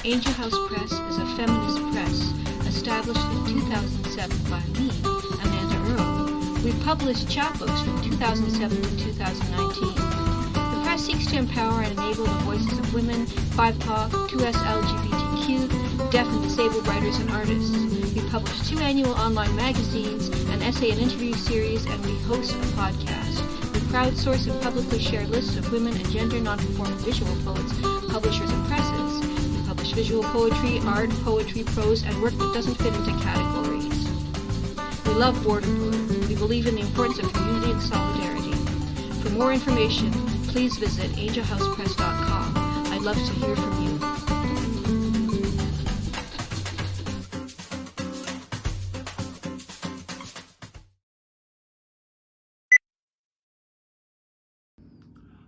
Angel House Press is a feminist press established in 2007 by me, Amanda Earle. We've published chapbooks from 2007 to 2019. The press seeks to empower and enable the voices of women, BIPOC, 2S LGBTQ, deaf and disabled writers and artists. We publish 2 annual online magazines, an essay and interview series, and we host a podcast. We crowdsource and publicly share lists of women and gender non-conforming visual poets, publishers, and presses. We publish visual poetry, art, poetry, prose, and work that doesn't fit into categories. We love borderhood. We believe in the importance of community and solidarity. For more information, please visit angelhousepress.com. I'd love to hear from you.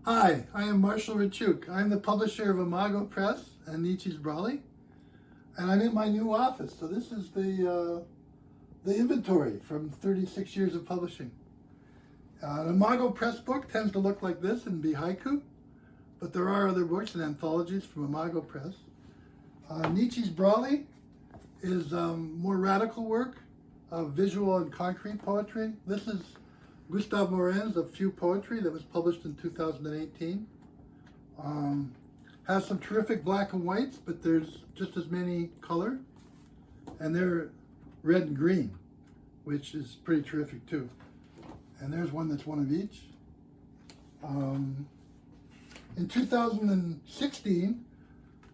Hi, I am Marshall Rachuk. I'm the publisher of Imago Press and Nietzsche's Brolly, and I'm in my new office. So this is the inventory from 36 years of publishing. An Imago Press book tends to look like this and be haiku, but there are other books and anthologies from Imago Press. Nietzsche's Brolly is more radical work of visual and concrete poetry. This is Gustave Morin's A Few Poetry that was published in 2018. Has some terrific black and whites, but there's just as many color, and they're red and green, which is pretty terrific too. And there's one that's one of each. In 2016,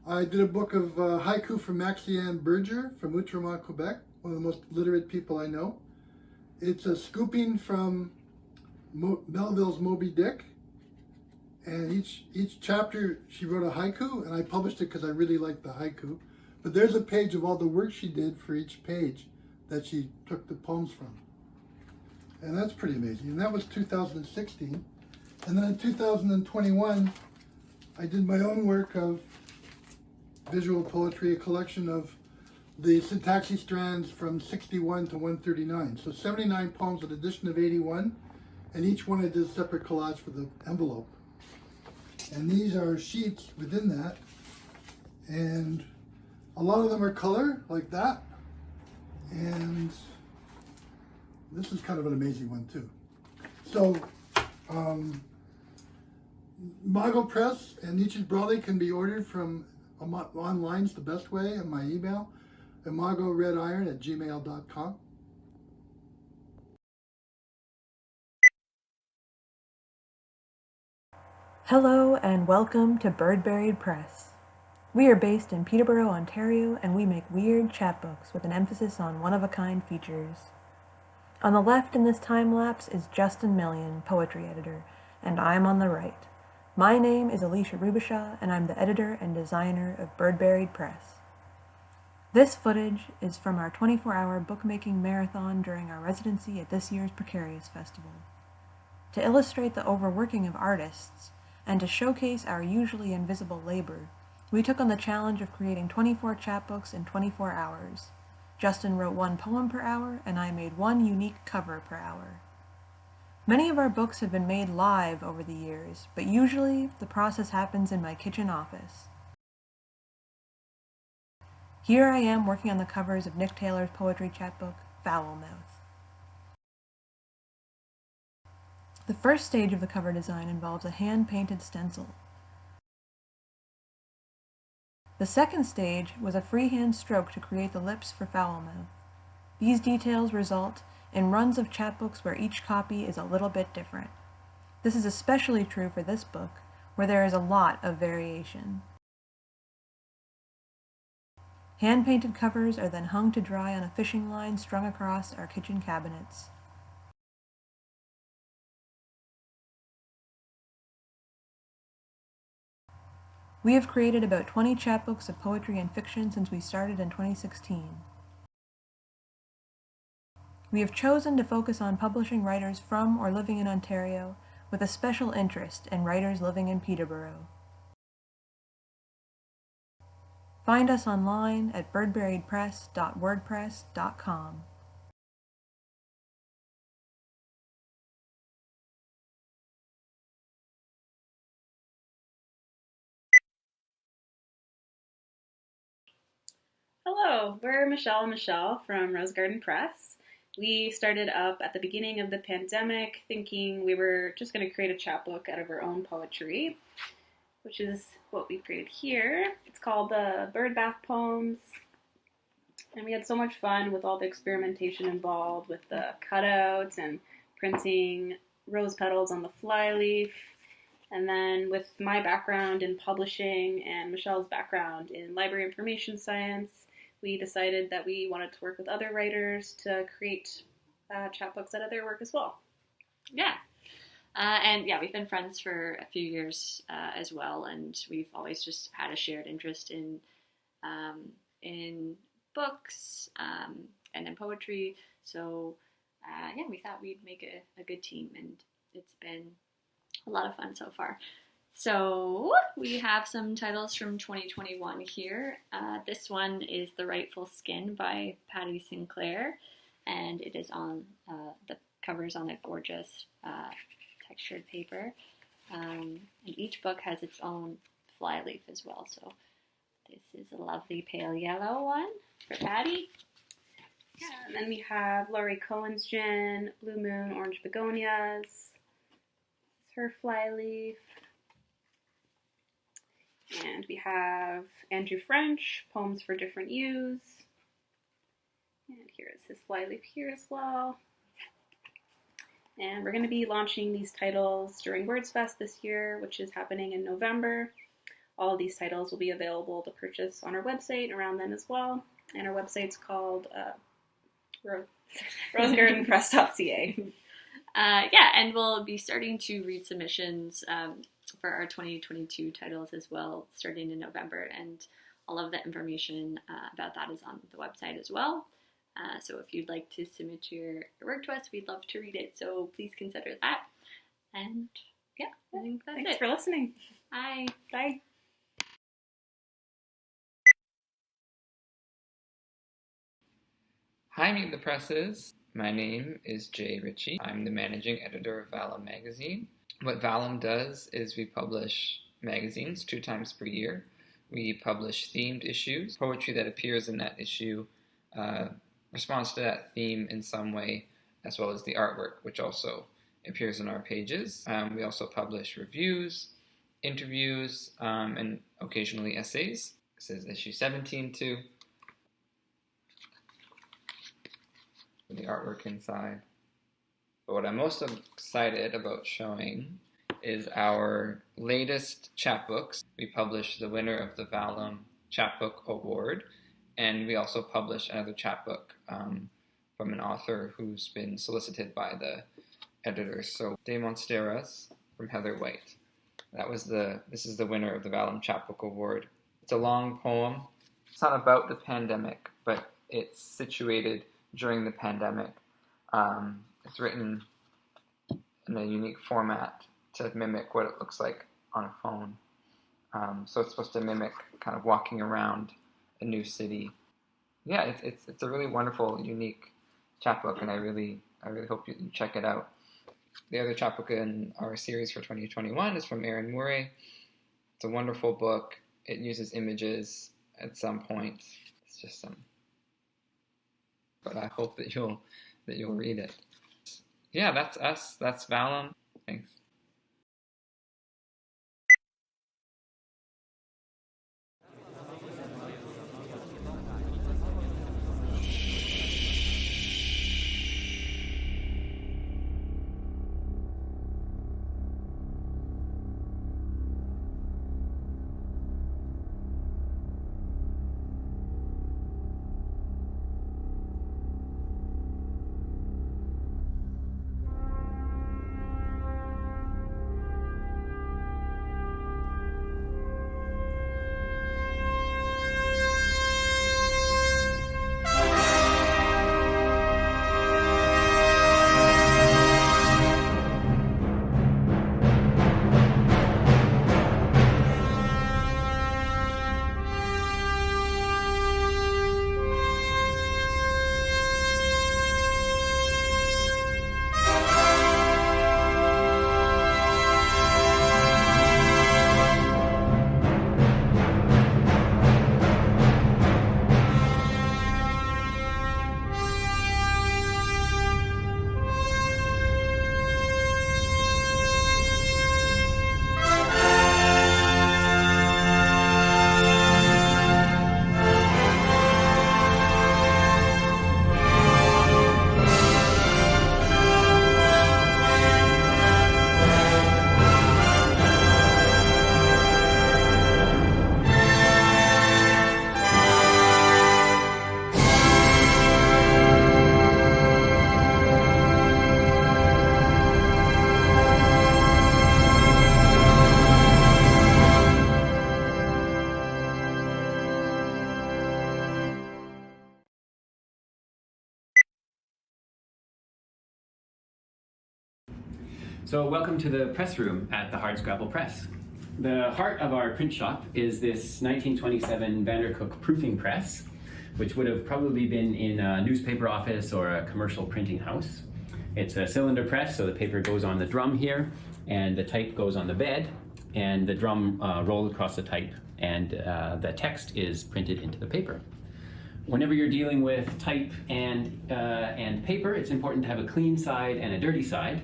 I did a book of haiku from Maxiane Berger from Outremont, Quebec, one of the most literate people I know. It's a scooping from Melville's Moby Dick, and each chapter she wrote a haiku, and I published it because I really liked the haiku. But there's a page of all the work she did for each page that she took the poems from, and that's pretty amazing. And that was 2016. And then in 2021, I did my own work of visual poetry, a collection of the syntaxy strands from 61 to 139. So 79 poems, an addition of 81. And each one I did a separate collage for the envelope. And these are sheets within that. And a lot of them are color, like that. And this is kind of an amazing one too. So, Imago Press and Nietzsche's Brolly can be ordered from online's the best way, and my email, imagorediron@gmail.com. Hello and welcome to Birdberried Press. We are based in Peterborough, Ontario, and we make weird chapbooks with an emphasis on one-of-a-kind features. On the left in this time-lapse is Justin Millian, poetry editor, and I'm on the right. My name is Alicia Rubishaw, and I'm the editor and designer of Birdberried Press. This footage is from our 24-hour bookmaking marathon during our residency at this year's Precarious Festival. To illustrate the overworking of artists, and to showcase our usually invisible labor, we took on the challenge of creating 24 chapbooks in 24 hours. Justin wrote 1 poem per hour, and I made 1 unique cover per hour. Many of our books have been made live over the years, but usually the process happens in my kitchen office. Here I am working on the covers of Nick Taylor's poetry chapbook, Foul Mouth. The first stage of the cover design involves a hand-painted stencil. The second stage was a freehand stroke to create the lips for Foul Mouth. These details result in runs of chapbooks where each copy is a little bit different. This is especially true for this book, where there is a lot of variation. Hand-painted covers are then hung to dry on a fishing line strung across our kitchen cabinets. We have created about 20 chapbooks of poetry and fiction since we started in 2016. We have chosen to focus on publishing writers from or living in Ontario, with a special interest in writers living in Peterborough. Find us online at birdberriedpress.wordpress.com. Hello, we're Michelle and Michelle from Rose Garden Press. We started up at the beginning of the pandemic thinking we were just going to create a chapbook out of our own poetry, which is what we created here. It's called the Bird Bath Poems, and we had so much fun with all the experimentation involved with the cutouts and printing rose petals on the flyleaf. And then with my background in publishing and Michelle's background in library information science, we decided that we wanted to work with other writers to create chapbooks out of their work as well. Yeah. We've been friends for a few years as well, and we've always just had a shared interest in books and in poetry. So we thought we'd make a good team, and it's been a lot of fun so far. So we have some titles from 2021 here. This one is The Rightful Skin by Patty Sinclair, and it is on the cover's on a gorgeous textured paper. And each book has its own flyleaf as well. So this is a lovely pale yellow one for Patty. Yeah, and then we have Laurie Cohen's Gin, Blue Moon, Orange Begonias. It's her flyleaf. And we have Andrew French, Poems for Different Hues. And here is his flyleaf here as well. And we're going to be launching these titles during WordsFest this year, which is happening in November. All of these titles will be available to purchase on our website around then as well. And our website's called rosegardenpress.ca. And we'll be starting to read submissions for our 2022 titles as well, starting in November, and all of the information about that is on the website as well. So if you'd like to submit your work to us, we'd love to read it, so please consider that. And I think that's it. Thanks for listening. Bye. Bye. Hi, Meet the Presses. My name is Jay Ritchie. I'm the managing editor of Vallum magazine. What Vallum does is we publish magazines 2 times per year. We publish themed issues. Poetry that appears in that issue responds to that theme in some way, as well as the artwork, which also appears on our pages. We also publish reviews, interviews, and occasionally essays. This is issue 17 too. The artwork inside. But what I'm most excited about showing is our latest chapbooks. We published the winner of the Vallum Chapbook Award, and we also published another chapbook from an author who's been solicited by the editors. So De Monsteras from Heather White. This is the winner of the Vallum Chapbook Award. It's a long poem. It's not about the pandemic, but it's situated during the pandemic. It's written in a unique format to mimic what it looks like on a phone. So it's supposed to mimic kind of walking around a new city. Yeah, it's a really wonderful, unique chapbook, and I really hope you check it out. The other chapbook in our series for 2021 is from Erin Murray. It's a wonderful book. It uses images at some point. It's just some. But I hope that you'll read it. Yeah, that's us. That's Vallum. Thanks. So welcome to the press room at the Hardscrabble Press. The heart of our print shop is this 1927 Vandercook proofing press, which would have probably been in a newspaper office or a commercial printing house. It's a cylinder press, so the paper goes on the drum here, and the type goes on the bed, and the drum rolls across the type, and the text is printed into the paper. Whenever you're dealing with type and paper, it's important to have a clean side and a dirty side.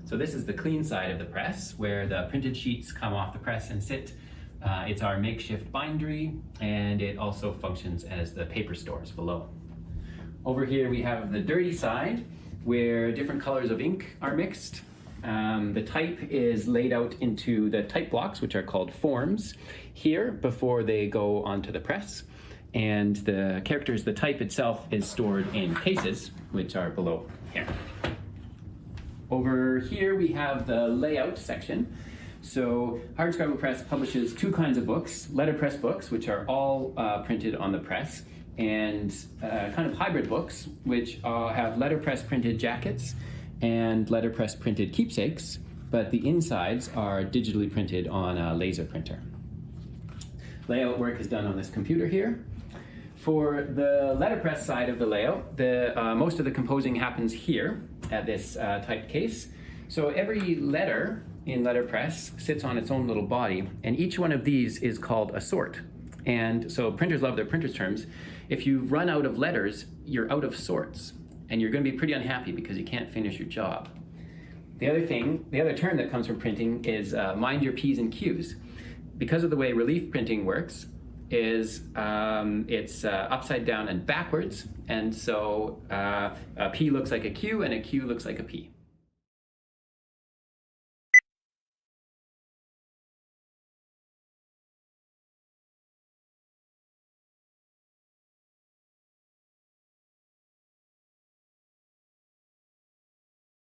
So this is the clean side of the press, where the printed sheets come off the press and sit. It's our makeshift bindery, and it also functions as the paper stores below. Over here we have the dirty side, where different colors of ink are mixed. The type is laid out into the type blocks, which are called forms, here before they go onto the press. And the characters, the type itself, is stored in cases, which are below here. Over here we have the layout section. So Hardscrabble Press publishes two kinds of books: letterpress books, which are all printed on the press, and kind of hybrid books, which have letterpress printed jackets and letterpress printed keepsakes, but the insides are digitally printed on a laser printer. Layout work is done on this computer here. For the letterpress side of the layout, most of the composing happens here at this type case. So every letter in letterpress sits on its own little body, and each one of these is called a sort. And so printers love their printers terms. If you run out of letters, you're out of sorts, and you're going to be pretty unhappy because you can't finish your job. The other term that comes from printing is mind your P's and Q's. Because of the way relief printing works, it's upside down and backwards, and so a P looks like a Q and a Q looks like a P.